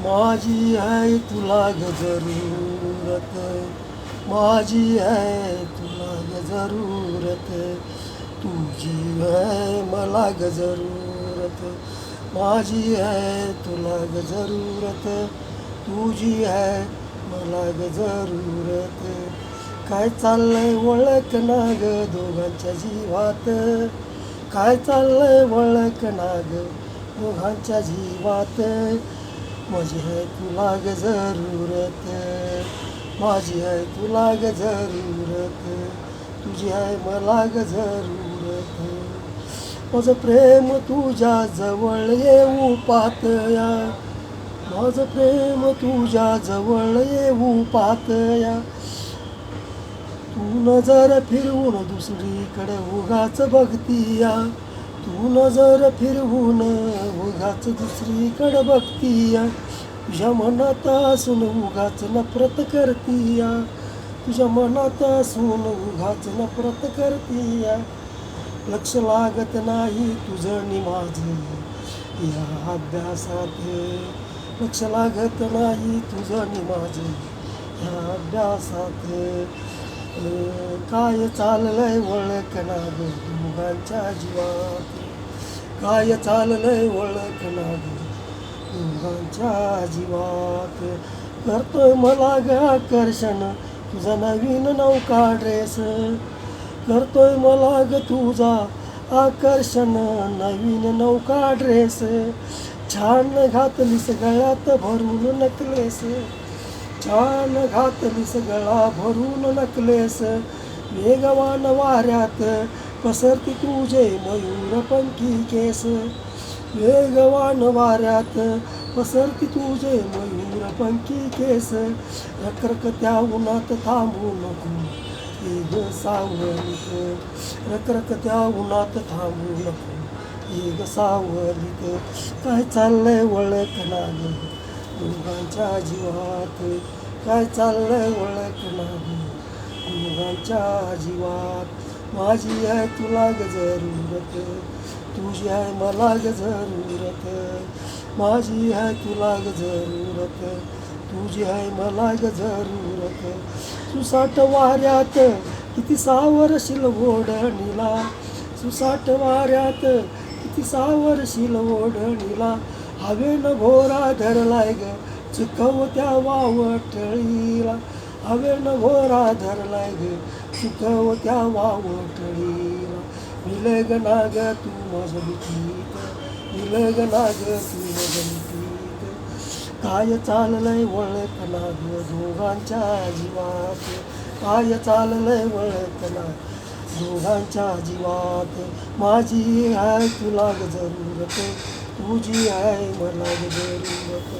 माझी है तुला ग जरूरत, माझी है तुला ग जरूरत, तुझी है मला ग जरूरत, माझी है तुला ग जरूरत, तुझी है मला ग जरूरत. काय चाललंय ओळख ना ग दोघांच्या जीवात, काय चाललंय ओळख ना ग दोघांच्या जीवात. माझी है तुला ग जरूरत, माझी है तुला ग जरूरत, तुझी है मला ग जरूरत. माझं प्रेम तुझ्या जवळ येऊ पातया, माझं प्रेम तुझ्या जवळ येऊ पातया. तू नजर फिरवून दुसरीकडे उगाच बघतीया, तू नजर फिरवून उगाच दुसरीकडे बघतीया. तुझ्या मनात असून उगाच नफरत करतीया, तुझ्या मनात असून उगाच नफरत करतीया. लक्ष लागत नाही तुझं नि माझं या अभ्यासात, लक्ष लागत नाही तुझं नि माझं या अभ्यासात. काय चाललंय ओळख ना ग दोघांच्या जीवात, काय चाललंय ओळख ना ग दोघांच्या जीवात. करतोय मला ग आकर्षण तुझा नवीन नौका ड्रेस, करतोय मला ग तुझा आकर्षण नवीन नौका ड्रेस. छान घातलीस गळ्यात भरून नकलेस, छान घातलीस गळा भरून नकलेस. वेगवान वाऱ्यात पसरती तुझे मयूरपंखी केस, वेगवान वाऱ्यात पसरती तुझे मयूरपंखी केस. रखरखत्या उन्हात थांबू नको ये ग सावलीत, रखरखत्या उन्हात थांबू नको ये ग सावलीत. काय चाललंय ओळख ना ग दोघांच्या जीवात, काय चाललंय ओळख ना ग दोघांच्या जीवात. माझी आहे तुला ग जरूरत, तुझी आहे मला ग जरूरत, माझी आहे तुला ग जरूरत, तुझी आहे मला ग जरूरत. सुसाट वाऱ्यात किती सावरशील ओढणीला, सुसाट वाऱ्यात किती सावरशील ओढणीला. हवेनं घोरा धरलाय ग चुकवत्या वावटळीला, हवेनं घोरा धरलाय ग चुकवत्या वावटळीला. मिलग ना ग तू माझ्या भीतीत, मिलग ना ग तू माझ्या भीतीत. काय चाललंय ओळख ना ग दोघांच्या जीवात, काय चाललंय ओळख ना दोघांच्या जीवात. माझी आहे तुला ग जरूरत, तुझी आहे मला ग जरूरत.